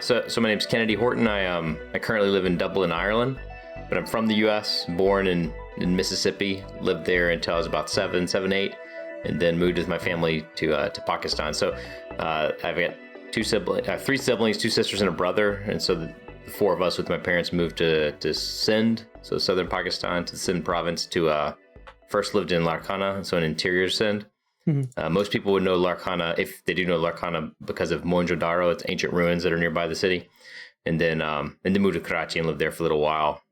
So my name's Kennedy Horton. I currently live in Dublin, Ireland, but I'm from the U.S., born in Mississippi, lived there until I was about seven, eight, and then moved with my family to Pakistan. So I've got three siblings, two sisters and a brother, and so the four of us with my parents moved to Sindh, so southern Pakistan, to the Sindh province. First lived in Larkana, so in interior Sindh. Mm-hmm. Most people would know Larkana, if they do know Larkana, because of Mohenjo-daro. It's ancient ruins that are nearby the city. And then moved to Karachi and lived there for a little while.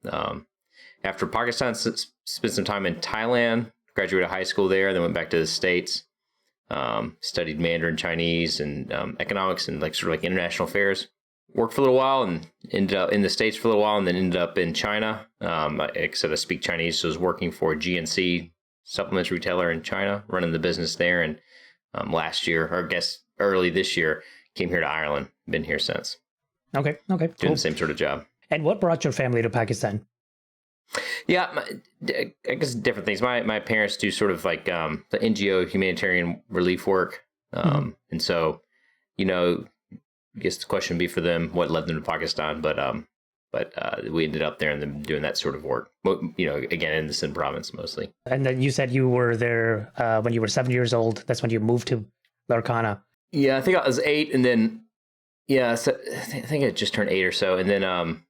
After Pakistan, spent some time in Thailand, graduated high school there, then went back to the States, studied Mandarin Chinese and economics and sort of international affairs. Worked for a little while and ended up in the States for a little while, and then ended up in China. I speak Chinese, so I was working for GNC supplements retailer in China, running the business there. And last year, or I guess early this year, came here to Ireland. Been here since. Okay, cool. Doing the same sort of job. And what brought your family to Pakistan? Yeah, I guess different things. My parents do sort of like the NGO humanitarian relief work. And so, I guess the question would be for them, what led them to Pakistan, but we ended up there and then doing that sort of work, again, in the Sindh province mostly. And then you said you were there when you were 7 years old. That's when you moved to Larkana. Yeah, I think I was 8, and then, so I think I just turned 8 or so, and then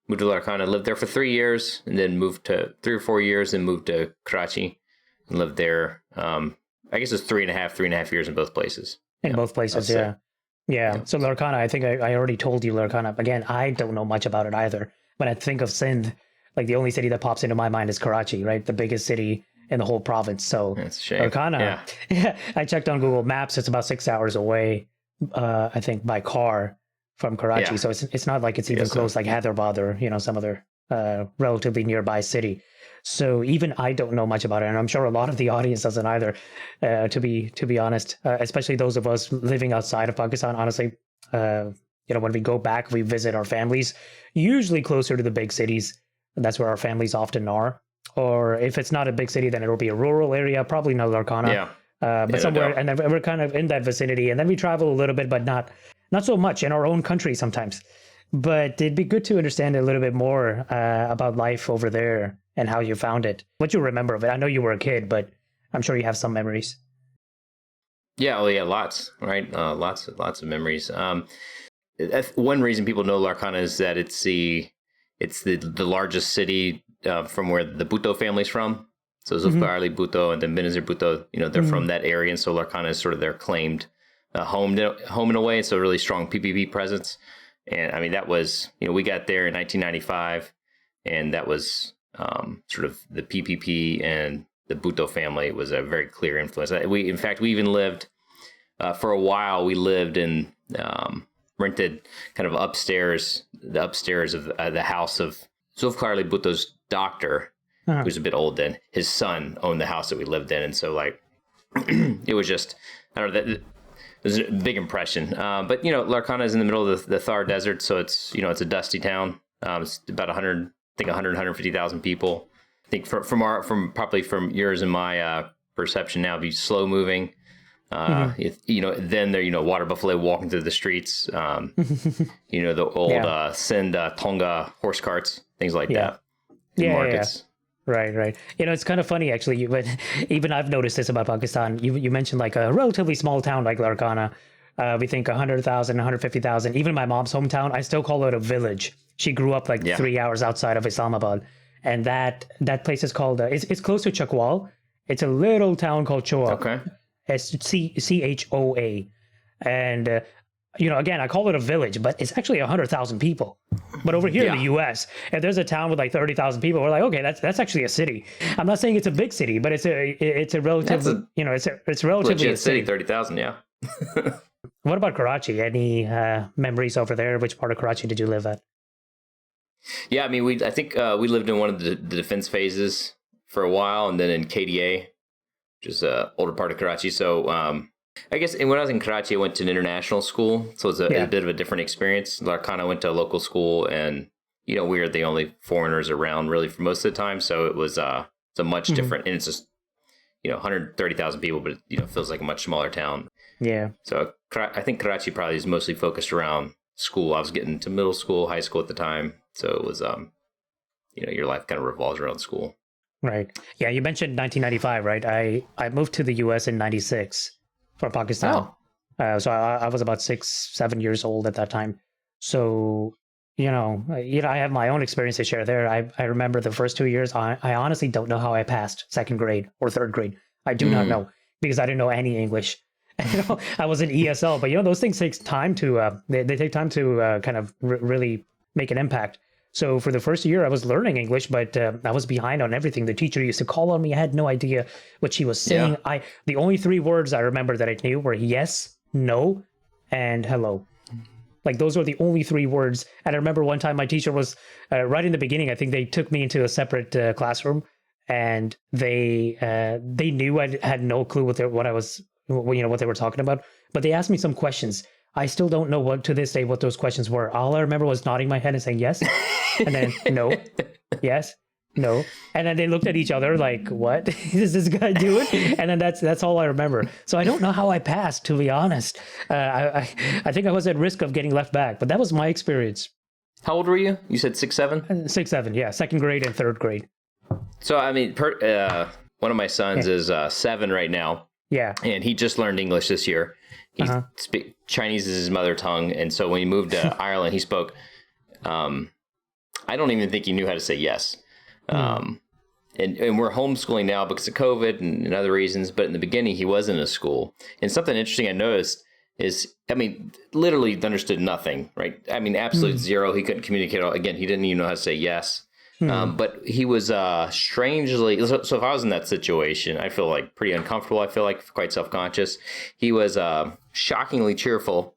moved to Larkana, lived there for 3 years, and then moved to 3 or 4 years, and moved to Karachi and lived there. I guess it was 3.5 years in both places. In both places, yeah. Yeah. So Larkana, I think I already told you Larkana. Again, I don't know much about it either. When I think of Sindh, the only city that pops into my mind is Karachi, right? The biggest city in the whole province. So that's a shame. Larkana, yeah. I checked on Google Maps. It's about 6 hours away, I think, by car from Karachi. Yeah. So it's not like it's even close like Hyderabad or, some other relatively nearby city. So even I don't know much about it, and I'm sure a lot of the audience doesn't either. To be honest, especially those of us living outside of Pakistan. Honestly, when we go back, we visit our families, usually closer to the big cities. And that's where our families often are. Or if it's not a big city, then it'll be a rural area, probably not Larkana. Yeah. But somewhere, and then we're kind of in that vicinity, and then we travel a little bit, but not so much in our own country sometimes. But it'd be good to understand a little bit more about life over there and how you found it. What you remember of it? I know you were a kid, but I'm sure you have some memories. Yeah, lots, right? Lots of memories. One reason people know Larkana is that it's the largest city from where the Bhutto family's from. So Zulfikar Ali Bhutto and then Benazir Bhutto, they're from that area, and so Larkana is sort of their claimed home in a way. It's a really strong PPP presence. And I mean, that was, we got there in 1995, and that was sort of the PPP and the Bhutto family was a very clear influence. We even lived, for a while, we lived in, rented kind of the upstairs of the house of Zulfikar Ali Bhutto's doctor, who's a bit old then. His son owned the house that we lived in. And so it was just, I don't know, it was a big impression. But, Larkana is in the middle of the Thar Desert. So it's, it's a dusty town. It's about 150,000 people. I think from yours and my perception now, be slow moving. Then there, water buffalo walking through the streets, the old Sindh Tonga horse carts, things like that. Markets. Right. It's kind of funny, actually. Even I've noticed this about Pakistan. You mentioned like a relatively small town like Larkana. We think 100,000, 150,000. Even my mom's hometown, I still call it a village. She grew up 3 hours outside of Islamabad. And that place is called, it's close to Chakwal. It's a little town called Choa. Okay. It's Choa. And, again, I call it a village, but it's actually 100,000 people. But over here in the U.S., if there's a town with 30,000 people, we're like, okay, that's actually a city. I'm not saying it's a big city, but it's a relatively, it's relatively legit city, 30,000, yeah. What about Karachi? Any memories over there? Which part of Karachi did you live at? Yeah, I mean, I think we lived in one of the defense phases for a while, and then in KDA, which is an older part of Karachi. So I guess when I was in Karachi, I went to an international school. So it was a bit of a different experience. Larkana went to a local school, and, we were the only foreigners around really for most of the time. So it was it's a much different, and it's just, 130,000 people, but it, feels like a much smaller town. Yeah. So I think Karachi probably is mostly focused around school. I was getting to middle school, high school at the time, so it was your life kind of revolves around school. Right. Yeah, you mentioned 1995, right? I moved to the U.S. in '96 from Pakistan. So I was about 6-7 years old at that time. So I have my own experience to share there. I remember the first 2 years. I honestly don't know how I passed second grade or third grade. I do not know because I didn't know any English. I was in ESL, but those things takes time to they take time to kind of really make an impact. So for the first year, I was learning English, but I was behind on everything. The teacher used to call on me. I had no idea what she was saying. Yeah. The only 3 words I remember that I knew were yes, no, and hello. Like those were the only 3 words. And I remember one time my teacher was right in the beginning. I think they took me into a separate classroom, and they knew I had no clue what they were talking about. But they asked me some questions. I still don't know to this day what those questions were. All I remember was nodding my head and saying yes, and then no, yes, no, and then they looked at each other like, "What is this guy doing?" And then that's all I remember. So I don't know how I passed, to be honest. I think I was at risk of getting left back, but that was my experience. How old were you? You said 6, 7? 6, 7, yeah, second grade and third grade. So I mean, one of my sons is 7 right now. Yeah, and he just learned English this year. Chinese is his mother tongue, and so when he moved to Ireland, he spoke. I don't even think he knew how to say yes. And we're homeschooling now because of COVID and other reasons. But in the beginning, he was in a school. And something interesting I noticed is, literally understood nothing. Right? Absolute zero. He couldn't communicate. Again, he didn't even know how to say yes. But he was strangely, so if I was in that situation, I feel like pretty uncomfortable. I feel like quite self-conscious. He was shockingly cheerful,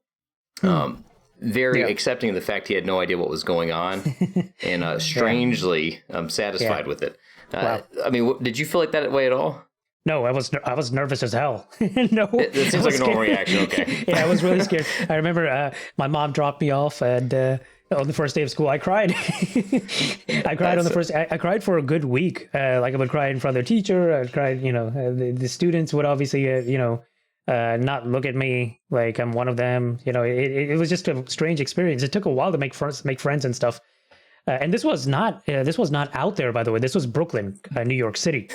very accepting of the fact he had no idea what was going on, and strangely satisfied with it. Wow. Did you feel like that way at all? No, I was nervous as hell. No, it seems like a normal reaction. Okay. Yeah, I was really scared. I remember my mom dropped me off, and on the first day of school, I cried. I cried on the first. I cried for a good week. Like I would cry in front of the teacher. I cried. The students would obviously, not look at me like I'm one of them. It was just a strange experience. It took a while to make friends and stuff. And this was not out there, by the way. This was Brooklyn, New York City.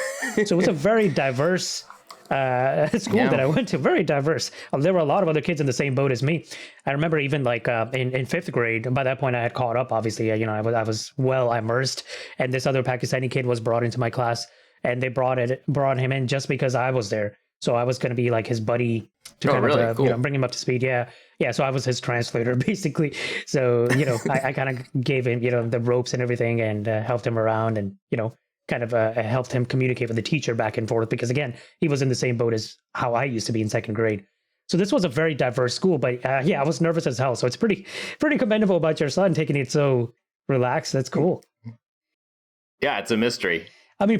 So it was a very diverse school that I went to. Very diverse. There were a lot of other kids in the same boat as me. I remember even like in 5th grade. By that point, I had caught up. Obviously, I was well immersed. And this other Pakistani kid was brought into my class, and they brought him in just because I was there. So I was going to be like his buddy to cool. Bring him up to speed. Yeah. So I was his translator basically. So, I kind of gave him, the ropes and everything, and helped him around, and, kind of helped him communicate with the teacher back and forth, because again, he was in the same boat as how I used to be in second grade. So this was a very diverse school, but I was nervous as hell. So it's pretty commendable about your son taking it so relaxed. That's cool. Yeah, it's a mystery.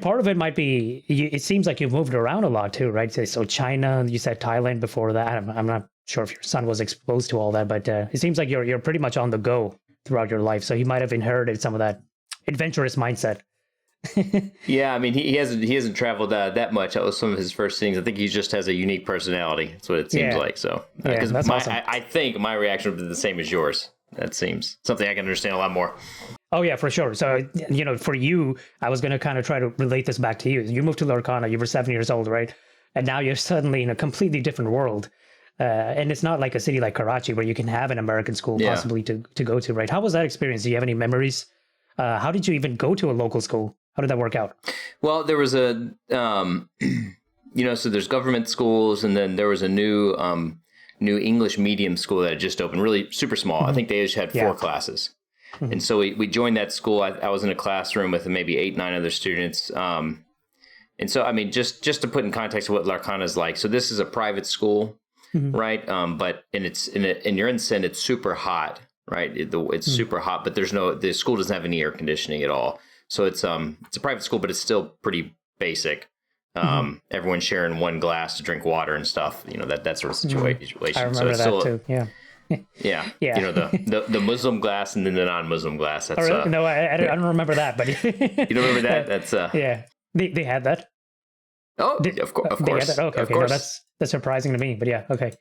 Part of it might be, it seems like you've moved around a lot too, right? So China, you said Thailand before that. I'm not sure if your son was exposed to all that, but it seems like you're pretty much on the go throughout your life. So he might have inherited some of that adventurous mindset. Yeah, he hasn't traveled that much. That was some of his first things. I think he just has a unique personality. That's what it seems like. So, because awesome. I think my reaction would be the same as yours. That seems something I can understand a lot more. Oh yeah, for sure. So, for you, I was going to kind of try to relate this back to you. You moved to Larkana, you were 7 years old, right? And now you're suddenly in a completely different world. And it's not like a city like Karachi where you can have an American school possibly to go to, right? How was that experience? Do you have any memories? How did you even go to a local school? How did that work out? Well, there was so there's government schools, and then there was a new English medium school that had just opened, really super small. I think they just had 4 classes. And so we joined that school. I was in a classroom with maybe 8, 9 other students. And so, just to put in context of what Larkana is like. So this is a private school, right? But you're in Sindh, it's super hot, right? It's super hot, but the school doesn't have any air conditioning at all. So it's a private school, but it's still pretty basic. Everyone's sharing one glass to drink water and stuff, that sort of situation. I remember that too. Yeah. Yeah. The Muslim glass and then the non-Muslim glass. That's, no, I don't remember that, but you don't remember that? That's yeah. They had that. Oh, of course. They had that? Okay. No, that's surprising to me, but yeah. Okay.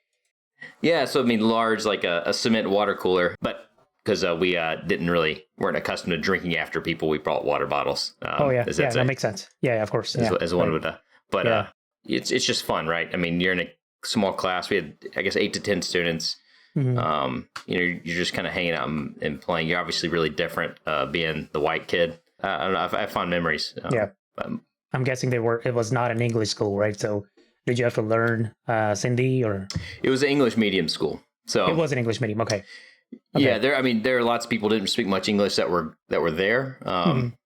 Yeah, so I mean, large like a cement water cooler, but because we weren't accustomed to drinking after people, we brought water bottles. Oh yeah, yeah, that makes sense. Yeah, of course. Yeah, as one right. would, but Yeah. it's just fun, right? I mean, you're in a small class. We had, I guess, 8 to 10 students. You're just kind of hanging out and playing. You're obviously really different, being the white kid. I don't know. I have fond memories. Yeah. I'm guessing it was not an English school, right? So did you have to learn Sindhi or? It was an English medium school. So it was an English medium. Okay. Yeah, there are lots of people who didn't speak much English that were there.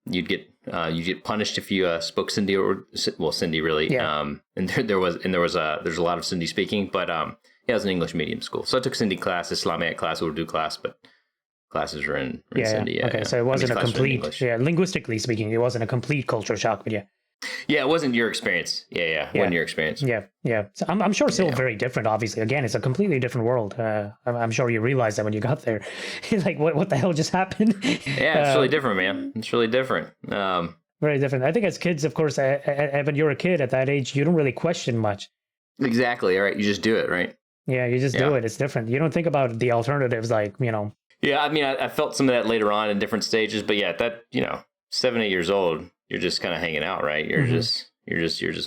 You'd get punished if you spoke Sindhi Sindhi really. Yeah. And there's a lot of Sindhi speaking, but it was an English medium school. So I took Sindhi class, Islamic class, Urdu class, but classes were in Sindhi. Yeah, okay, so it wasn't a complete, linguistically speaking, it wasn't a complete culture shock, but yeah. Yeah, it wasn't your experience. Yeah. Wasn't your experience. Yeah. So I'm sure still very different, obviously. Again, it's a completely different world. I'm sure you realized that when you got there. Like, what the hell just happened? Yeah, it's really different, man. It's really different. Very different. I think as kids, of course, when you're a kid at that age, you don't really question much. Exactly. All right. You just do it, right? Yeah, you just do it. It's different. You don't think about the alternatives, like, Yeah, I mean, I felt some of that later on in different stages, but yeah, that 7, 8 years old, you're just kind of hanging out, right? You're just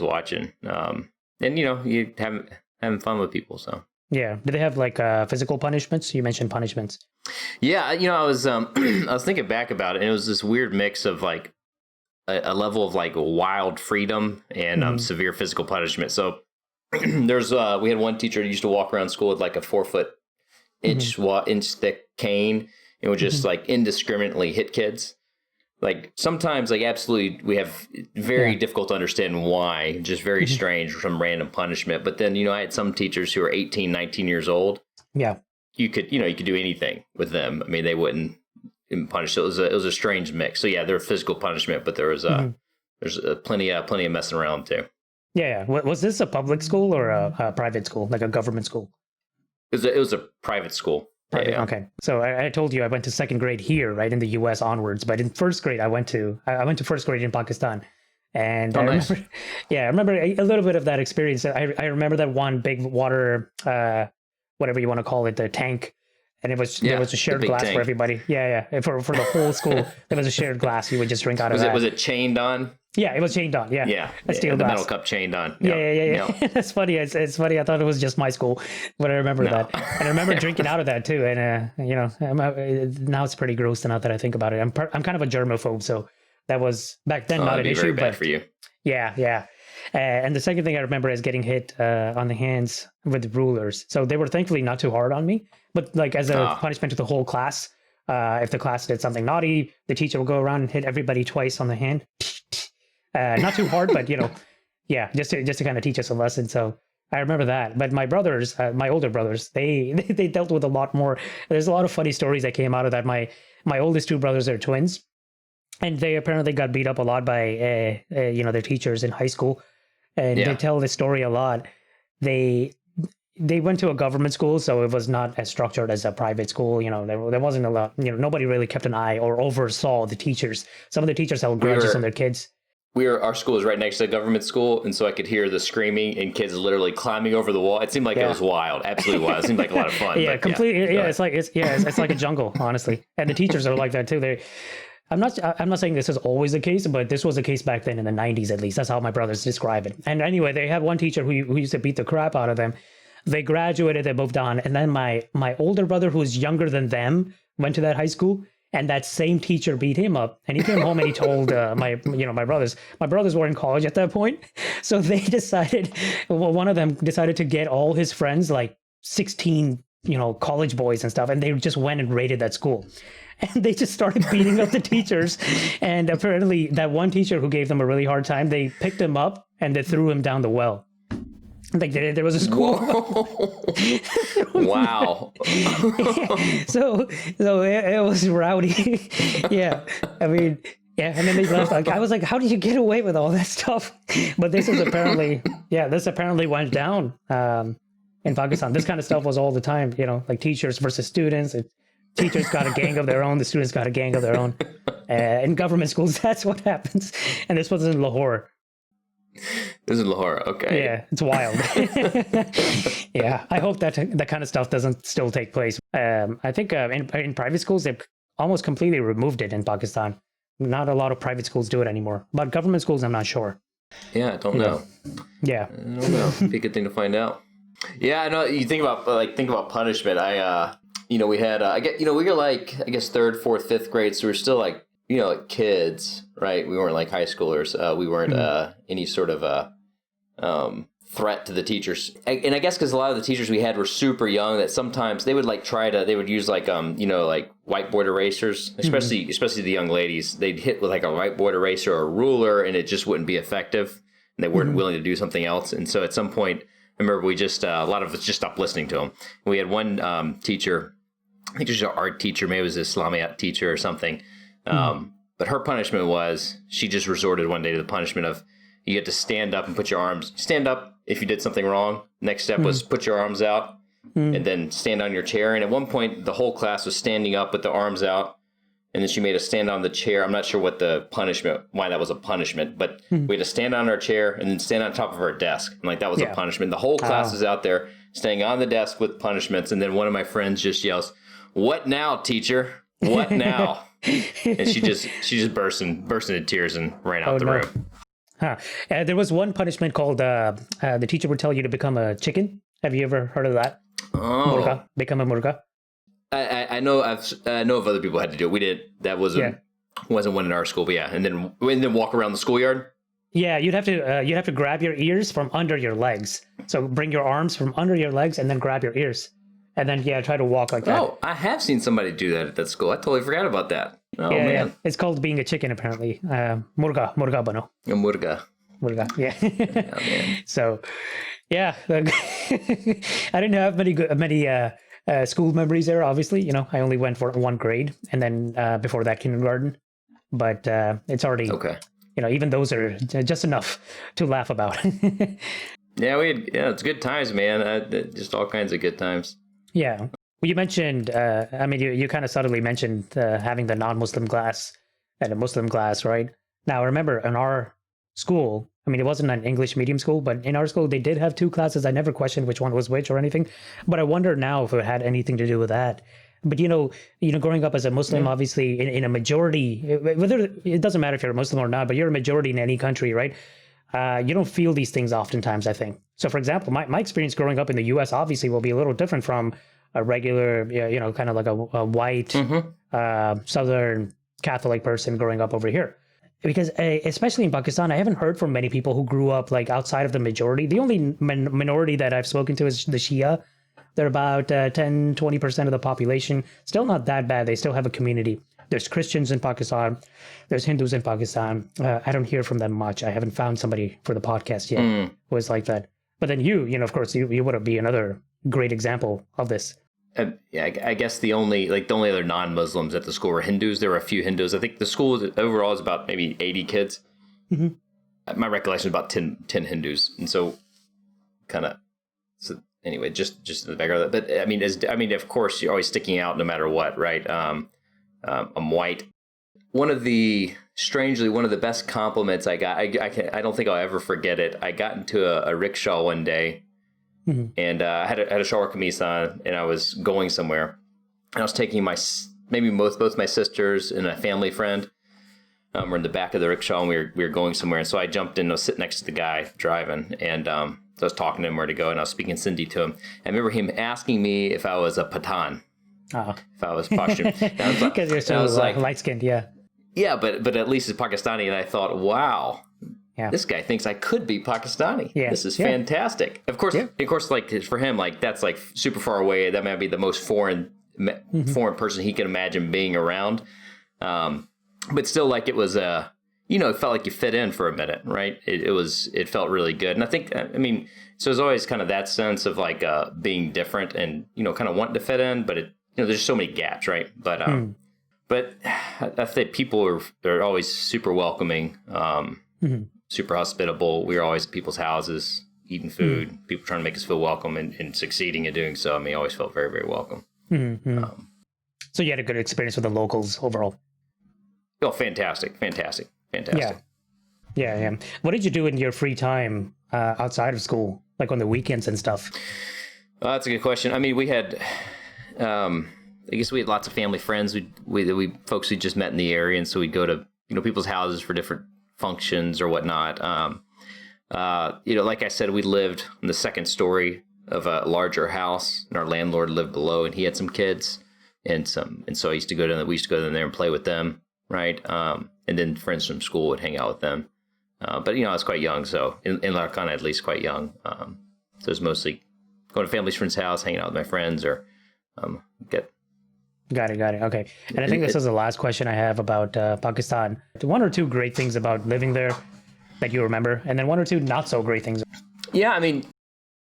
watching, and you having fun with people. So yeah, did they have like physical punishments? You mentioned punishments. Yeah, I was I was thinking back about it, and it was this weird mix of like a level of like wild freedom and severe physical punishment. So we had one teacher who used to walk around school with like a 4-foot inch thick cane and would just like indiscriminately hit kids. Like sometimes, like absolutely, we have very difficult to understand why, just very strange, some random punishment. But then, I had some teachers who were 18, 19 years old. Yeah. You could do anything with them. I mean, they wouldn't punish. So it was a strange mix. So yeah, there was physical punishment, but there was there's plenty of messing around too. Yeah. Was this a public school or a private school, like a government school? It was a private school. Private, yeah. Okay. So I told you I went to second grade here, right, in the U.S. onwards. But in first grade, I went to first grade in Pakistan. And I remember a little bit of that experience. I remember that one big water, whatever you want to call it, the tank. And there was a shared glass tank for everybody. Yeah. For the whole school, there was a shared glass. You would just drink out of that. Was it chained on? Yeah, it was chained on. Yeah. Yeah. A steel the glass. metal cup chained on. Yeah. That's funny. It's funny. I thought it was just my school, but I remember that. And I remember drinking out of that too. And now it's pretty gross now that I think about it. I'm kind of a germaphobe, so that was back then not an issue. Very bad for you. Yeah. And the second thing I remember is getting hit on the hands with rulers. So they were thankfully not too hard on me, but like as a punishment to the whole class. If the class did something naughty, the teacher would go around and hit everybody twice on the hand. Not too hard, but just to kind of teach us a lesson. So I remember that. But my brothers, my older brothers, they dealt with a lot more. There's a lot of funny stories that came out of that. My oldest two brothers are twins, and they apparently got beat up a lot by their teachers in high school. And they tell this story a lot. They went to a government school, so it was not as structured as a private school. There wasn't a lot. Nobody really kept an eye or oversaw the teachers. Some of the teachers held grudges on their kids. Our school was right next to a government school, and so I could hear the screaming and kids literally climbing over the wall. It seemed like it was wild, absolutely wild. It seemed like a lot of fun. Completely. Yeah, it's like a jungle, honestly. And the teachers are like that too. I'm not saying this is always the case, but this was the case back then in the 90s at least. That's how my brothers describe it. And anyway, they had one teacher who used to beat the crap out of them. They graduated, they moved on, and then my older brother, who was younger than them, went to that high school. And that same teacher beat him up, and he came home and he told my brothers. My brothers were in college at that point, so they decided. Well, one of them decided to get all his friends, like 16, college boys and stuff, and they just went and raided that school, and they just started beating up the teachers. And apparently, that one teacher who gave them a really hard time, they picked him up and they threw him down the well. Like there was a school. Wow. So it was rowdy. Yeah. I mean, yeah. And then they left. Like, I was like, how did you get away with all that stuff? But this apparently went down in Pakistan. This kind of stuff was all the time, like teachers versus students. Teachers got a gang of their own. The students got a gang of their own. In government schools, that's what happens. And this was in Lahore. This is Lahore. Okay. Yeah, it's wild. Yeah, I hope that kind of stuff doesn't still take place. I think in private schools, they've almost completely removed it in Pakistan. Not a lot of private schools do it anymore, but government schools, I'm not sure. Yeah, I don't know. Yeah. I don't know. Be a good thing to find out. Yeah, I know. You think about punishment. We had, we were like, I guess 3rd, 4th, 5th grade. So we were still like, like kids, right? We weren't like high schoolers. We weren't any sort of threat to the teachers. And I guess because a lot of the teachers we had were super young, that sometimes they would like they would use like, like whiteboard erasers, especially the young ladies. They'd hit with like a whiteboard eraser or a ruler, and it just wouldn't be effective. And they weren't willing to do something else. And so at some point, I remember we just, a lot of us just stopped listening to them. We had one teacher, I think she was an art teacher, maybe it was an Islamiyat teacher or something. But her punishment was, she just resorted one day to the punishment of, you get to stand up and put your arms, stand up if you did something wrong. Next step was put your arms out and then stand on your chair. And at one point, the whole class was standing up with the arms out. And then she made us stand on the chair. I'm not sure why that was a punishment, but we had to stand on our chair and then stand on top of our desk. And like, that was a punishment. The whole class is out there staying on the desk with punishments. And then one of my friends just yells, "What now, teacher? What now?" And she just burst into tears and ran out the room. Huh. There was one punishment called the teacher would tell you to become a chicken. Have you ever heard of that? Oh, Murga. Become a murga. I know I know of other people had to do it. We did. That wasn't one in our school, but yeah. And then walk around the schoolyard. Yeah, you'd have to grab your ears from under your legs. So bring your arms from under your legs and then grab your ears. And then, try to walk like that. Oh, I have seen somebody do that at that school. I totally forgot about that. Oh, man. Yeah. It's called being a chicken, apparently. Murga bano. A murga. Murga, yeah. Oh, man. So, yeah. I didn't have many school memories there, obviously. I only went for 1 grade. And then before that, kindergarten. But it's already, okay. Even those are just enough to laugh about. Yeah, it's good times, man. Just all kinds of good times. Yeah. Well, you mentioned, you kind of subtly mentioned having the non-Muslim class and a Muslim class, right? Now, remember, in our school, it wasn't an English medium school, but in our school, they did have 2 classes. I never questioned which one was which or anything. But I wonder now if it had anything to do with that. But, growing up as a Muslim, obviously, in a majority, whether it doesn't matter if you're a Muslim or not, but you're a majority in any country, right? You don't feel these things oftentimes, I think. So, for example, my experience growing up in the U.S. obviously will be a little different from a regular, kind of like a white Southern Catholic person growing up over here. Because especially in Pakistan, I haven't heard from many people who grew up like outside of the majority. The only minority that I've spoken to is the Shia. They're about 10, 20% of the population. Still not that bad. They still have a community. There's Christians in Pakistan. There's Hindus in Pakistan. I don't hear from them much. I haven't found somebody for the podcast yet who is like that. But then you of course, you would be another great example of this. I guess the only other non-Muslims at the school were Hindus. There were a few Hindus. I think the school overall is about maybe 80 kids. Mm-hmm. My recollection is about 10 Hindus. And so anyway, just in the background. But of course, you're always sticking out no matter what, right? I'm white. One of the best compliments I got, I don't think I'll ever forget it. I got into a rickshaw one day, and I had a shalwar kameez on, and I was going somewhere. And I was taking both my sisters and a family friend. We're in the back of the rickshaw, and we were going somewhere. And so I jumped in, I was sitting next to the guy driving, and so I was talking to him where to go, and I was speaking Sindhi to him. I remember him asking me if I was a Pathan. If I was Pashtun. Because you're so light-skinned, yeah. Yeah, but at least it's Pakistani, and I thought, wow, this guy thinks I could be Pakistani. Yeah. This is fantastic. Of course, like for him, like that's like super far away. That might be the most foreign person he can imagine being around. But still, like it was it felt like you fit in for a minute, right? It felt really good, and I think so. There's always kind of that sense of like being different and kind of wanting to fit in, but there's so many gaps, right? But I think people are always super welcoming, super hospitable. We were always at people's houses, eating food, people trying to make us feel welcome and succeeding in doing so. I always felt very, very welcome. So you had a good experience with the locals overall? Oh, fantastic. Yeah. Yeah, yeah. What did you do in your free time outside of school, like on the weekends and stuff? That's a good question. I mean, we had, I guess we had lots of family friends. We folks we just met in the area, and so we'd go to people's houses for different functions or whatnot. Like I said, we lived on the second story of a larger house, and our landlord lived below, and he had some kids, and so I used to go to we used to go down there and play with them, right? And then friends from school would hang out with them. But I was quite young, so in Larkana at least quite young. So it was mostly going to family's friend's house, hanging out with my friends, or get. Got it. Okay. And I think this is the last question I have about Pakistan. One or two great things about living there that you remember, and then one or two not so great things. Yeah, I mean,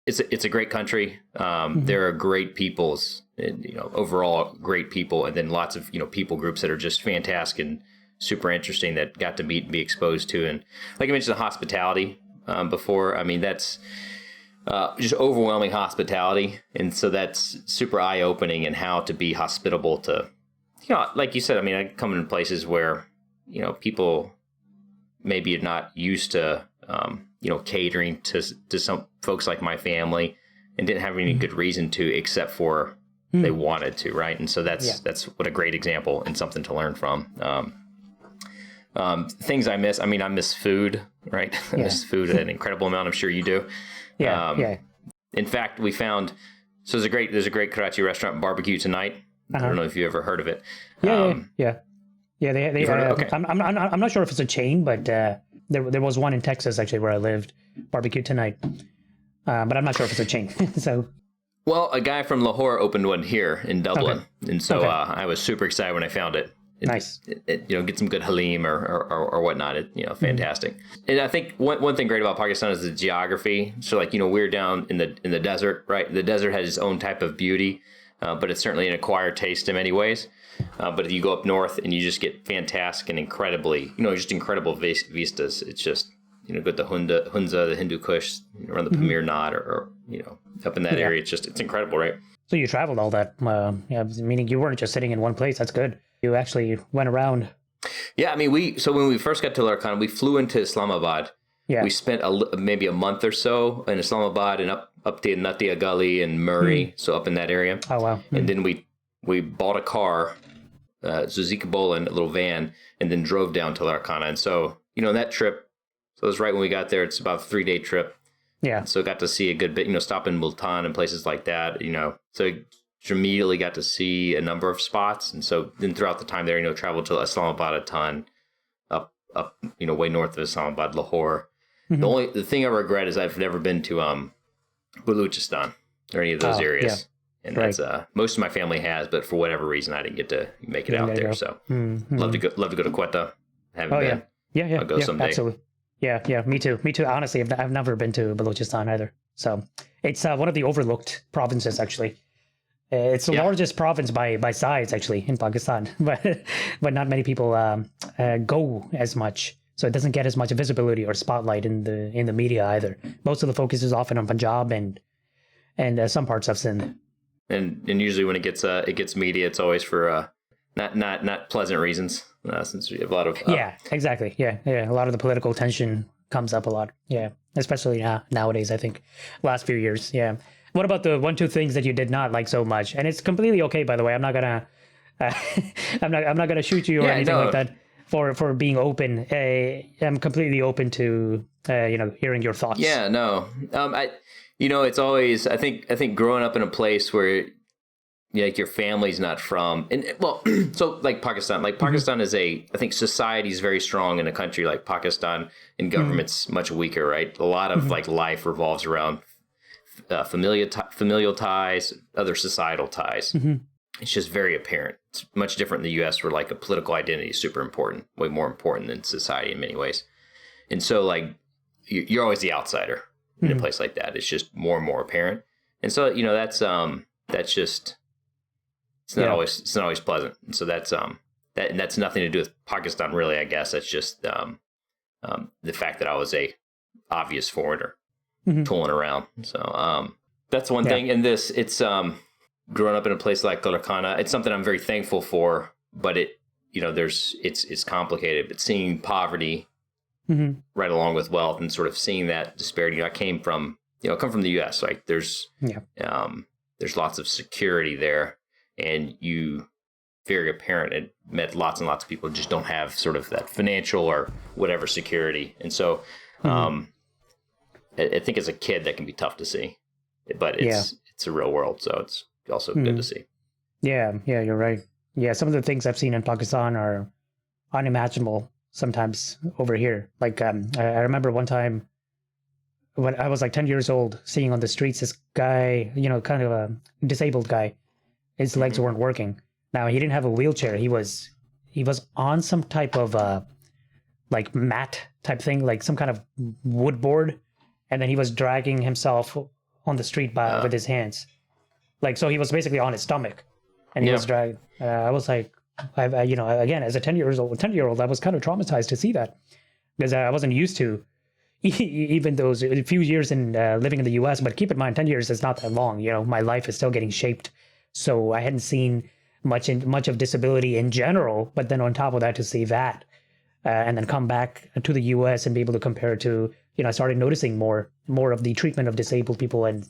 it's a great country. There are great peoples, and, overall great people, and then lots of people groups that are just fantastic and super interesting that got to meet and be exposed to. And like I mentioned, the hospitality before. I mean, that's just overwhelming hospitality, and so that's super eye opening in how to be hospitable to, like you said. I mean, I come in places where people maybe are not used to catering to some folks like my family, and didn't have any good reason to, except for they wanted to, right? And so that's what a great example and something to learn from. Things I miss. I mean, I miss food, right? I miss food an incredible amount. I'm sure you do. Yeah. In fact, we found there's a great Karachi restaurant, Barbecue Tonight. I don't know if you ever heard of it. Yeah. They okay. I'm not sure if it's a chain, but there was one in Texas actually where I lived, Barbecue Tonight. But I'm not sure if it's a chain. So. Well, a guy from Lahore opened one here in Dublin, and so I was super excited when I found it. Nice. Get some good halim or whatnot. Fantastic. And I think one thing great about Pakistan is the geography. So we're down in the desert, right? The desert has its own type of beauty, but it's certainly an acquired taste in many ways. But if you go up north and you just get fantastic and incredibly, just incredible vistas. It's just, go to Hunza, the Hindu Kush, around the Pamir Knot or up in that area. It's incredible, right? So you traveled all that, meaning you weren't just sitting in one place. That's good. You actually went around. Yeah, I mean, when we first got to Larkana, we flew into Islamabad. Yeah. We spent maybe a month or so in Islamabad and up to Natia Gully and Murray, so up in that area. Oh, wow. And then we bought a car, Suzuki Bolan, a little van, and then drove down to Larkana. And so, that trip, so it was right when we got there. It's about a 3-day trip. Yeah. So got to see a good bit, stop in Multan and places like that, So immediately got to see a number of spots. And so then throughout the time there, traveled to Islamabad a ton, up, way north of Islamabad, Lahore. Mm-hmm. The thing I regret is I've never been to Baluchistan or any of those areas. Yeah. And that's most of my family has, but for whatever reason I didn't get to make it out there. So love to go to Quetta. Haven't been. Yeah. I'll go someday. Absolutely. Yeah, me too. Honestly, I've never been to Balochistan either. So it's one of the overlooked provinces, actually. It's the largest province by size, actually, in Pakistan, but not many people go as much. So it doesn't get as much visibility or spotlight in the media either. Most of the focus is often on Punjab and some parts of Sindh. And usually when it gets media, it's always for not pleasant reasons. Since we have a lot of exactly. Yeah. A lot of the political tension comes up a lot. Yeah, especially nowadays. I think last few years. Yeah. What about the 1-2 things that you did not like so much? And it's completely okay, by the way. I'm not gonna I'm not gonna shoot you or anything like that for being open. I'm completely open to hearing your thoughts. Yeah. No. It's always I think growing up in a place where your family's not from, and so like Pakistan is I think society is very strong in a country like Pakistan, and government's much weaker, right? A lot of life revolves around familial ties, other societal ties. It's just very apparent. It's much different in the U.S. where a political identity is super important, way more important than society in many ways. And so you're always the outsider in a place like that. It's just more and more apparent. And so that's just. It's not always pleasant, and so that's that's nothing to do with Pakistan, really. I guess that's just the fact that I was a obvious foreigner tooling around. So that's one thing. And it's growing up in a place like Larkana, it's something I'm very thankful for. But it's complicated. But seeing poverty Mm-hmm. right along with wealth, and sort of seeing that disparity. I come from the U.S. Like there's lots of security there, and very apparent. It met lots and lots of people who just don't have sort of that financial or whatever security, and so I think as a kid that can be tough to see, but it's a real world, so it's also good to see. Yeah, you're right. Yeah, some of the things I've seen in Pakistan are unimaginable sometimes over here. Like I remember one time when I was like 10 years old, seeing on the streets this guy, kind of a disabled guy. His legs weren't working. Now he didn't have a wheelchair. He was on some type of like mat type thing, like some kind of wood board, and then he was dragging himself on the street with his hands. Like, so he was basically on his stomach, and he was dragged. I was like, again, as a 10-year-old, I was kind of traumatized to see that, because I wasn't used to even those a few years in living in the U.S. But keep in mind, 10 years is not that long. My life is still getting shaped, so I hadn't seen much of disability in general. But then on top of that, to see that, and then come back to the U.S. and be able to compare to, I started noticing more of the treatment of disabled people and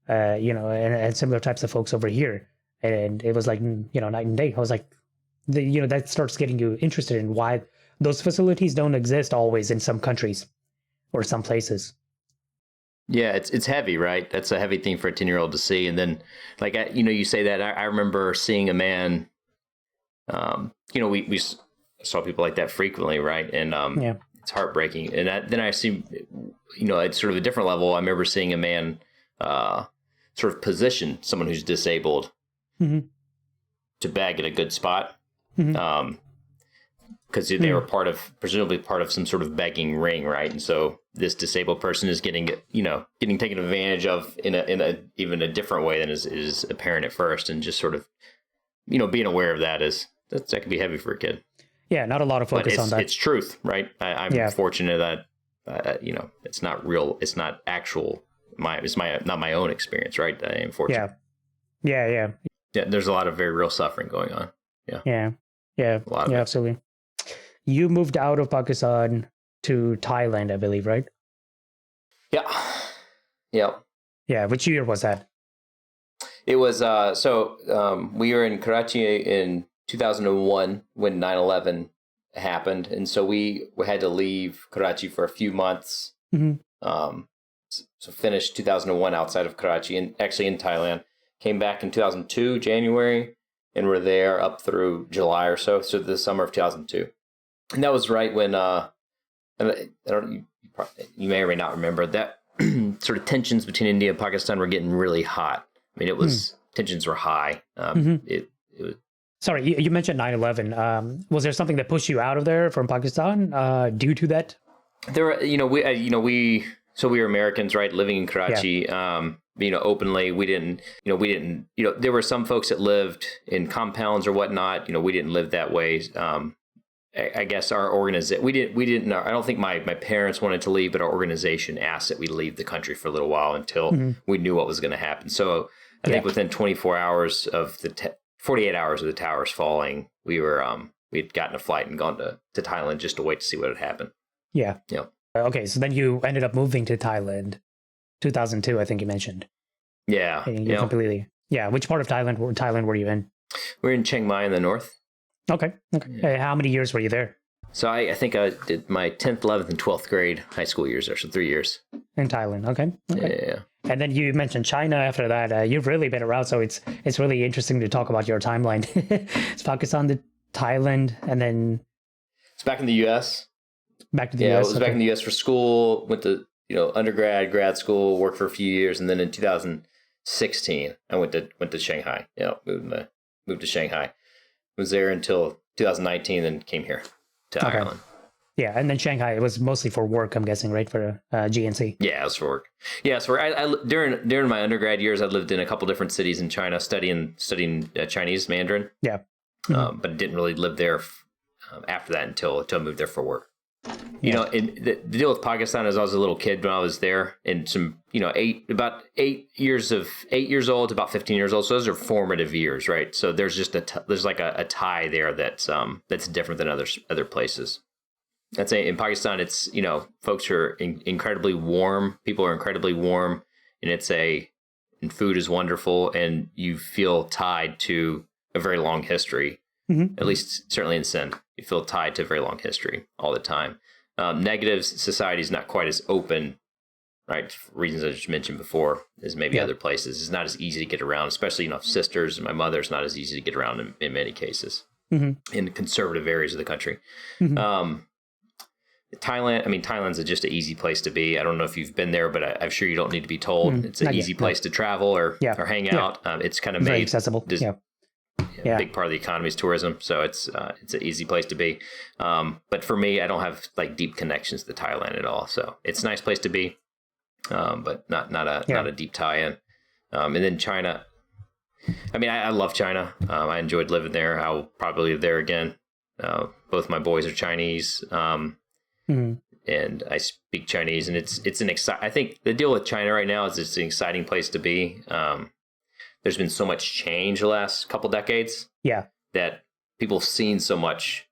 and similar types of folks over here. And it was like, night and day. I was like, that starts getting you interested in why those facilities don't exist always in some countries or some places. Yeah, it's heavy, right? That's a heavy thing for a 10-year-old to see. And then, like, you say that, I remember seeing a man, we saw people like that frequently, right? And it's heartbreaking. And then I see, at sort of a different level, I remember seeing a man sort of position someone who's disabled to bag at a good spot. Because they were presumably part of some sort of begging ring, right? And so this disabled person is getting taken advantage of in a even a different way than is apparent at first, and just sort of, being aware of that that can be heavy for a kid. Yeah, not a lot of focus on that. It's truth, right? I'm fortunate that it's not real. It's not actual. Not my own experience, right? I am fortunate. Yeah. There's a lot of very real suffering going on. Yeah. A lot of it. Absolutely. You moved out of Pakistan to Thailand, I believe, right? Yeah. Yeah. Which year was that? It was, we were in Karachi in 2001 when 9/11 happened. And so we had to leave Karachi for a few months. So finished 2001 outside of Karachi, and actually in Thailand. Came back in 2002, January, and were there up through July or so the summer of 2002. And that was right when, you may or may not remember, that sort of tensions between India and Pakistan were getting really hot. I mean, tensions were high. It was. Sorry, you mentioned 9/11. Was there something that pushed you out of there from Pakistan due to that? There were, we were Americans, right, living in Karachi. Openly, we didn't, there were some folks that lived in compounds or whatnot. We didn't live that way. I guess our organization, we didn't, I don't think my parents wanted to leave, but our organization asked that we leave the country for a little while until we knew what was going to happen. So I think within 24 hours of 48 hours of the towers falling, we had gotten a flight and gone to Thailand just to wait to see what would happen. Yeah. Okay. So then you ended up moving to Thailand, 2002, I think you mentioned. Yeah. Completely. Yeah. Which part of Thailand were you in? We're in Chiang Mai in the north. Okay. Yeah. How many years were you there? So I think I did my 10th, 11th, and 12th grade high school years there. So 3 years. In Thailand. Okay. Yeah. And then you mentioned China after that. You've really been around, so it's really interesting to talk about your timeline. It's Pakistan to Thailand, and then... It's back in the U.S. Back to the U.S. I was back in the U.S. for school, went to undergrad, grad school, worked for a few years, and then in 2016, I went to Shanghai. Moved to Shanghai. Was there until 2019, then came here to Ireland. Yeah, and then Shanghai, it was mostly for work, I'm guessing, right, for GNC? Yeah, it was for work. Yeah, so during my undergrad years, I lived in a couple different cities in China studying Chinese Mandarin. Yeah. But I didn't really live there after that until I moved there for work. The deal with Pakistan is I was a little kid when I was there, and about 8 years old to about 15 years old. So those are formative years, right? So there's just there's like a tie there that's different than other places. I'd say in Pakistan, it's, folks are incredibly warm. People are incredibly warm, and and food is wonderful, and you feel tied to a very long history. Mm-hmm. At least, certainly in Sindh, you feel tied to a very long history all the time. Negatives, society is not quite as open, right? For reasons I just mentioned before, as maybe other places. It's not as easy to get around, especially, sisters. My mother's not as easy to get around in many cases in conservative areas of the country. Thailand's just an easy place to be. I don't know if you've been there, but I'm sure you don't need to be told. It's an easy place to travel or hang out. It's kind of very accessible. A big part of the economy is tourism, so it's an easy place to be. But for me, I don't have like deep connections to Thailand at all. So it's a nice place to be, but not a deep tie-in. And then China. I love China. I enjoyed living there. I'll probably live there again. Both my boys are Chinese. And I speak Chinese, and it's an I think the deal with China right now is it's an exciting place to be. There's been so much change the last couple decades. That people have seen so much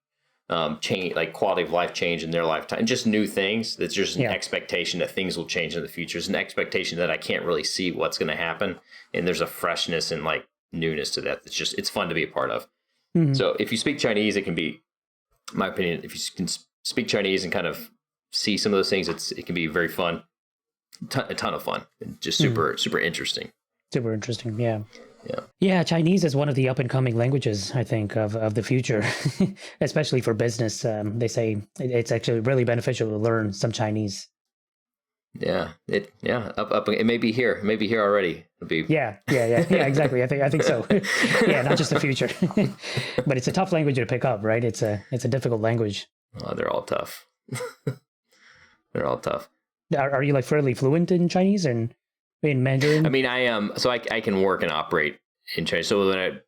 change, like quality of life change in their lifetime, and just new things. That's just an expectation that things will change in the future. It's an expectation that I can't really see what's going to happen, and there's a freshness and like newness to that. It's fun to be a part of. So if you speak Chinese, it can be, in my opinion, if you can speak Chinese and kind of see some of those things, it can be very fun, a ton of fun, and just super interesting. Super interesting, yeah. Chinese is one of the up and coming languages, I think, of the future, especially for business. They say it's actually really beneficial to learn some Chinese. Up. It may be here, already. It'll be. Yeah, exactly. I think so. Not just the future, but it's a tough language to pick up, right? It's a difficult language. Oh, they're all tough. They're all tough. Are you like fairly fluent in Chinese and in Mandarin? I am. So I can work and operate in Chinese. So when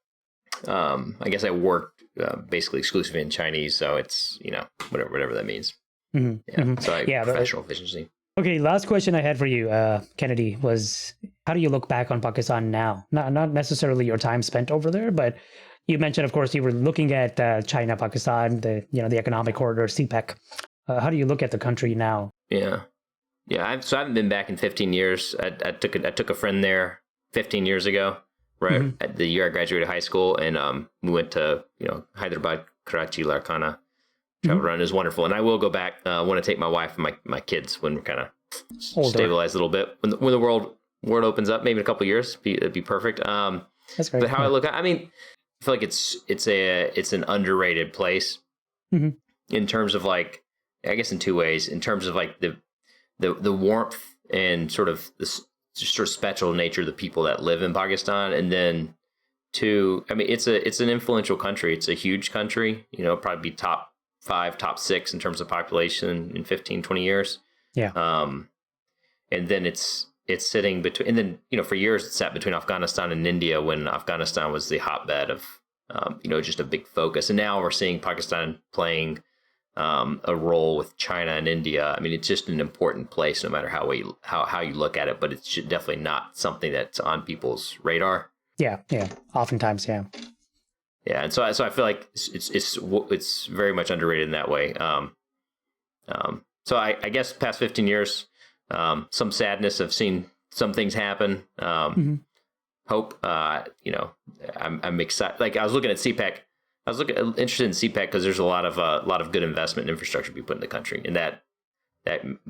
I guess I work basically exclusively in Chinese. So it's, whatever that means. So I have professional efficiency. Okay, last question I had for you, Kennedy, was how do you look back on Pakistan now? Not necessarily your time spent over there, but you mentioned, of course, you were looking at China, Pakistan, the economic corridor, CPEC. How do you look at the country now? So I haven't been back in 15 years. I took a friend there 15 years ago, right at the year I graduated high school, and we went to Hyderabad, Karachi, Larkana. Travel around. It was wonderful, and I will go back. I want to take my wife and my kids when we're kind of stabilized a little bit. When the world opens up, maybe in a couple of years, it'd be perfect. That's great. But how I look at, I feel like it's an underrated place in terms of like, I guess in two ways. In terms of like the warmth and sort of this just sort of special nature of the people that live in Pakistan, and then two, it's an influential country. It's a huge country. Probably be top 5, top 6 in terms of population in 15, 20 years. And then it's sitting between, and then, for years it sat between Afghanistan and India when Afghanistan was the hotbed of, just a big focus. And now we're seeing Pakistan playing a role with China and India. It's just an important place no matter how you look at it, but it's definitely not something that's on people's radar. Yeah. Oftentimes, yeah. Yeah, and so I feel like it's very much underrated in that way. So I guess past 15 years, some sadness. I've seen some things happen. Hope. I'm excited. Like I was looking at CPEC. I was interested in CPEC because there's a lot of good investment and infrastructure to be put in the country, and that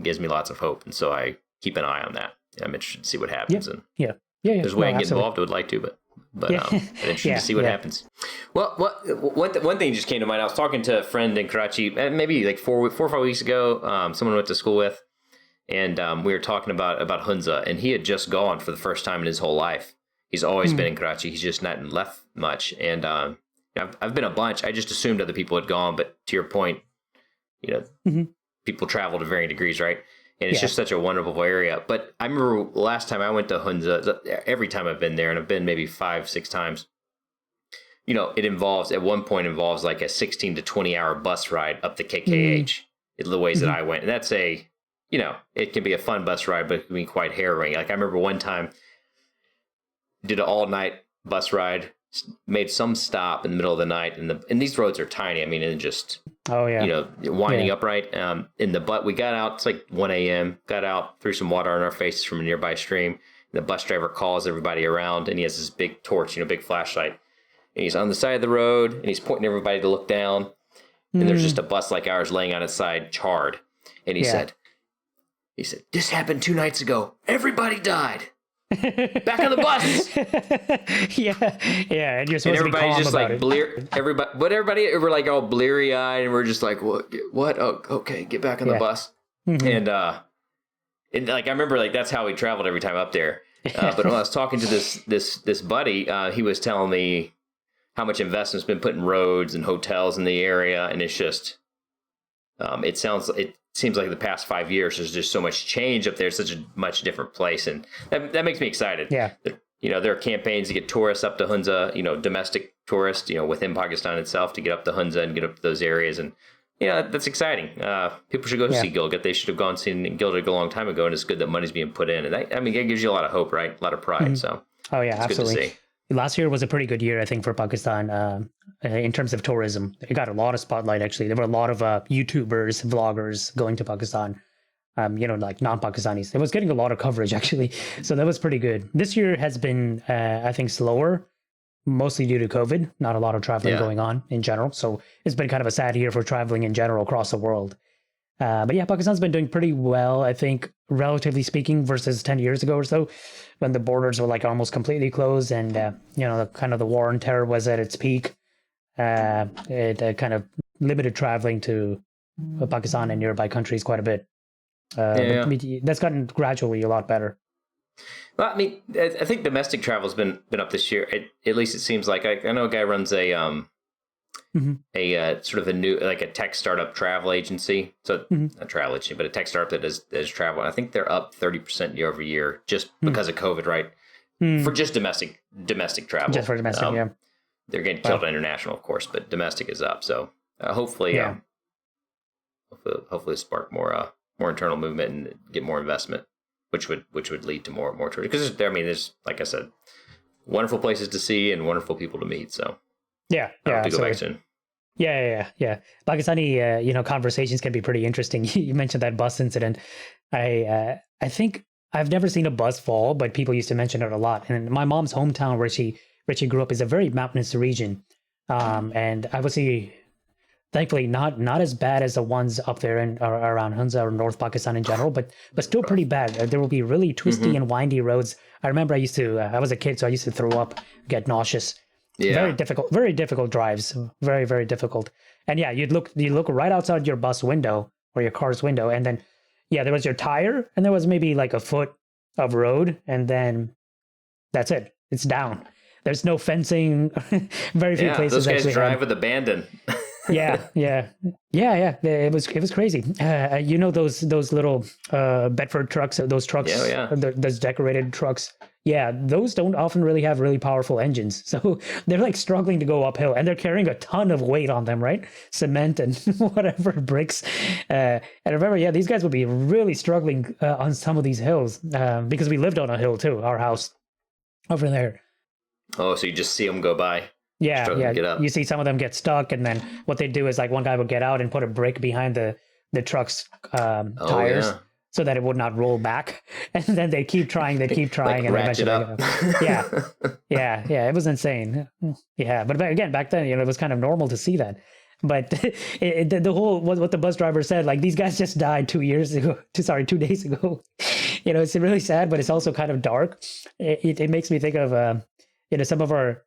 gives me lots of hope. And so I keep an eye on that. I'm interested to see what happens. Yeah. There's a way I can get involved. I would like to, but interested to see what happens. Well, one thing just came to mind. I was talking to a friend in Karachi, maybe like 4 or 5 weeks ago. Someone I went to school with, and we were talking about Hunza, and he had just gone for the first time in his whole life. He's always been in Karachi. He's just not left much, and I've been a bunch. I just assumed other people had gone, but to your point, people travel to varying degrees, right? And it's just such a wonderful area. But I remember last time I went to Hunza, every time I've been there, and I've been maybe 5-6 times, at one point involves like a 16 to 20 hour bus ride up the KKH, the ways that I went. And that's it can be a fun bus ride, but it can be quite harrowing. Like I remember one time, did an all night bus ride, made some stop in the middle of the night, and these roads are tiny. And just Oh yeah. Winding upright. In the butt, we got out. It's like 1 a.m. Got out, threw some water on our faces from a nearby stream. The bus driver calls everybody around, and he has this big torch, big flashlight. And he's on the side of the road, and he's pointing everybody to look down. And there's just a bus like ours laying on its side, charred. And he said, "This happened 2 nights ago. Everybody died. Back on the bus." yeah, and you're supposed to be calm just about like everybody were like all bleary eyed, and we're just like, what? Oh, okay, get back on the bus. And like I remember, like that's how we traveled every time up there. But when I was talking to this buddy, he was telling me how much investment's been put in roads and hotels in the area, and it's just, it seems like the past 5 years there's just so much change up there. It's such a much different place, and that makes me excited. Yeah, there are campaigns to get tourists up to Hunza, domestic tourists, within Pakistan itself, to get up to Hunza and get up to those areas, and that's exciting. People should go see Gilgit. They should have gone seen Gilgit a long time ago, and it's good that money's being put in, and that gives you a lot of hope, right? A lot of pride. So oh yeah, it's absolutely. Good to see. Last year was a pretty good year, I think, for Pakistan in terms of tourism. It got a lot of spotlight, actually. There were a lot of YouTubers, vloggers going to Pakistan, like non-Pakistanis. It was getting a lot of coverage, actually. So that was pretty good. This year has been, I think, slower, mostly due to COVID. Not a lot of traveling going on in general. So it's been kind of a sad year for traveling in general across the world. But yeah, Pakistan's been doing pretty well, I think, relatively speaking, versus 10 years ago or so, when the borders were like almost completely closed, and the war on terror was at its peak. It kind of limited traveling to Pakistan and nearby countries quite a bit. But that's gotten gradually a lot better. Well, I think domestic travel's been up this year. At least it seems like. I know a guy runs a sort of a new, like a tech startup travel agency. So not a travel agency, but a tech startup that does travel. I think they're up 30% year over year just because of COVID, right? For just domestic travel. Just for domestic, yeah. They're getting killed on international, of course, but domestic is up. So hopefully spark more internal movement and get more investment, which would lead to more tourism. Because there's, like I said, wonderful places to see and wonderful people to meet. So yeah, to go back soon. Yeah. Pakistani, conversations can be pretty interesting. You mentioned that bus incident. I think I've never seen a bus fall, but people used to mention it a lot. And my mom's hometown, where she grew up, is a very mountainous region, and I would say, thankfully, not as bad as the ones up there in around Hunza or North Pakistan in general, but still pretty bad. There will be really twisty and windy roads. I remember I was a kid, so I used to throw up, get nauseous. Yeah. Very difficult drives. Very, very difficult. And yeah, you look right outside your bus window or your car's window, and then there was your tire, and there was maybe like a foot of road, and then that's it. It's down. There's no fencing. Very few places. Those guys drive with abandon. Yeah. It was crazy. Those little Bedford trucks, those trucks, those decorated trucks. Yeah, those don't often really have really powerful engines, so they're like struggling to go uphill, and they're carrying a ton of weight on them, right? Cement and whatever bricks. And I remember, these guys would be really struggling on some of these hills because we lived on a hill too, our house over there. Oh, so you just see them go by. Yeah. You see some of them get stuck, and then what they do is like one guy would get out and put a brake behind the truck's tires so that it would not roll back, and then they keep trying, like and eventually, it was insane. Yeah, but again, back then, it was kind of normal to see that. But the whole what the bus driver said, like these guys just died 2 days ago. It's really sad, but it's also kind of dark. It makes me think of some of our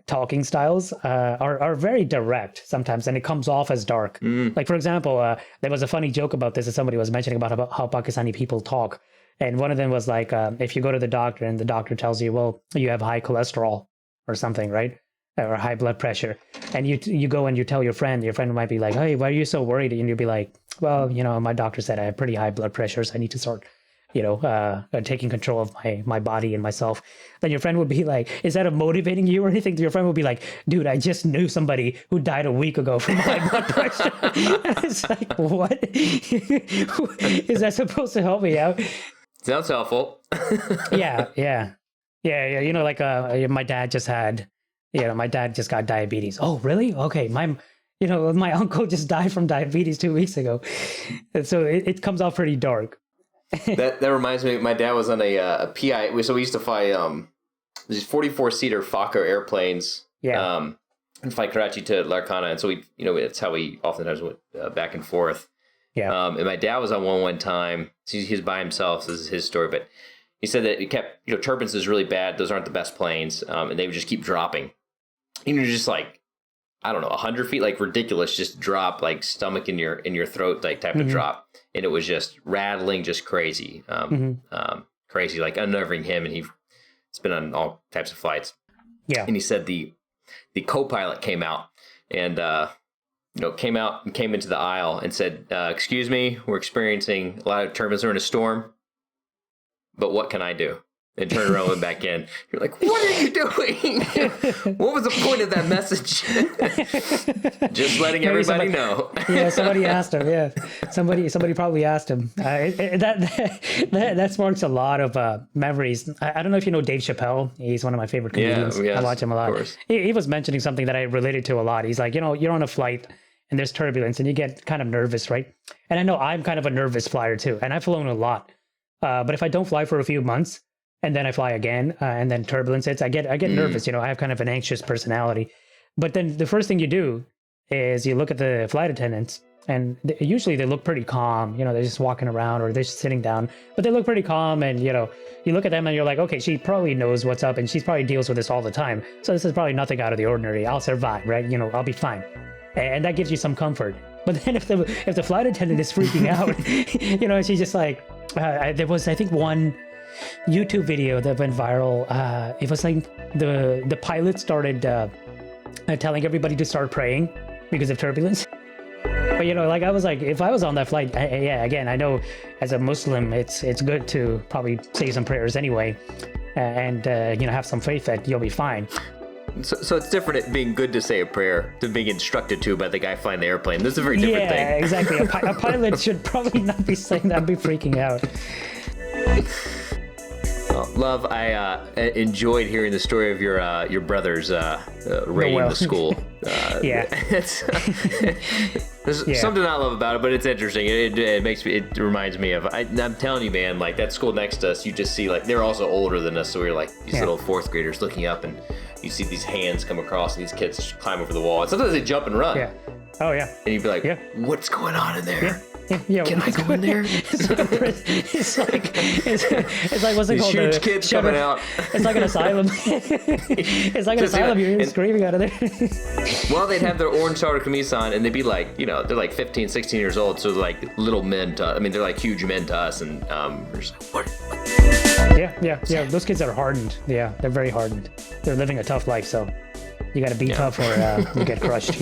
talking styles are very direct sometimes, and it comes off as dark. Like, for example, there was a funny joke about this that somebody was mentioning about how Pakistani people talk, and one of them was like, if you go to the doctor and the doctor tells you, well, you have high cholesterol or something, right, or high blood pressure, and you go and you tell your friend might be like, hey, why are you so worried? And you'll be like, well, my doctor said I have pretty high blood pressure, so I need to start taking control of my body and myself. Then your friend would be like, is that motivating you or anything? Your friend would be like, dude, I just knew somebody who died a week ago from high blood pressure. And it's like, what? Is that supposed to help me out? Sounds helpful. Yeah. Like my dad just got diabetes. Oh, really? Okay. my uncle just died from diabetes 2 weeks ago. And so it comes out pretty dark. that reminds me, my dad was on a PI. So we used to fly these 44-seater Fokker airplanes. Yeah. And fly Karachi to Larkana. And so we, it's how we oftentimes went back and forth. Yeah. And my dad was on one time. So he was by himself. This is his story, but he said that it kept, turbulence is really bad. Those aren't the best planes. And they would just keep dropping. Just like, I don't know, 100 feet, like ridiculous, just drop, like stomach in your throat, like type of drop. And it was just rattling, just crazy, crazy, like unnerving him. And he's been on all types of flights. Yeah. And he said the co-pilot came out and, came into the aisle and said, excuse me, we're experiencing a lot of turbulence. We're in a storm, but what can I do? And turn around and went back in. You're like, what are you doing? What was the point of that message? Just letting everybody know. Yeah, somebody asked him. Yeah, somebody probably asked him. That sparks a lot of memories. I don't know if you know Dave Chappelle. He's one of my favorite comedians. Yes, I watch him a lot. He was mentioning something that I related to a lot. He's like, you're on a flight and there's turbulence and you get kind of nervous, right? And I know I'm kind of a nervous flyer too, and I've flown a lot. But if I don't fly for a few months, and then I fly again, and then turbulence hits, I get nervous. I have kind of an anxious personality. But then the first thing you do is you look at the flight attendants, and usually they look pretty calm. They're just walking around or they're just sitting down, but they look pretty calm. And you look at them and you're like, okay, she probably knows what's up, and she probably deals with this all the time. So this is probably nothing out of the ordinary. I'll survive, right? I'll be fine, and that gives you some comfort. But then if the flight attendant is freaking out, she's just like, there was, I think, one YouTube video that went viral. It was like the pilot started telling everybody to start praying because of turbulence. But I was like, if I was on that flight, again, I know as a Muslim, it's good to probably say some prayers anyway, and have some faith that you'll be fine. So it's different at being good to say a prayer to being instructed to by the guy flying the airplane. This is a very different thing. Yeah, exactly. A pilot should probably not be saying that, be freaking out. Love, I enjoyed hearing the story of your brothers raiding the school. There's something I love about it, but it's interesting. It reminds me of. I'm telling you, man, like that school next to us, you just see like they're also older than us, so we're like these little fourth graders looking up, and you see these hands come across, and these kids just climb over the wall, and sometimes they jump and run. Yeah. Oh yeah. And you'd be like, what's going on in there? Yeah. Yeah, can I go in there? It's like what's it called? Huge kids coming out. It's like an asylum. It's like an asylum. You're screaming out of there. Well, they'd have their orange starter camise on, and they'd be like, they're like 15, 16 years old, so they're like little men to. They're like huge men to us, and we're just like, what? Yeah. Those kids are hardened. Yeah, they're very hardened. They're living a tough life, so you got to be tough or you get crushed.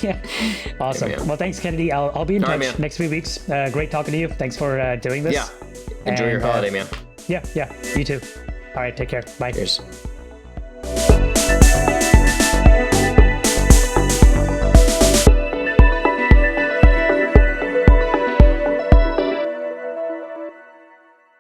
Yeah. Awesome. Yeah, well, thanks, Kennedy. I'll be in touch next few weeks. Great talking to you. Thanks for doing this. Yeah. Enjoy your holiday, man. Yeah. You too. All right. Take care. Bye. Cheers.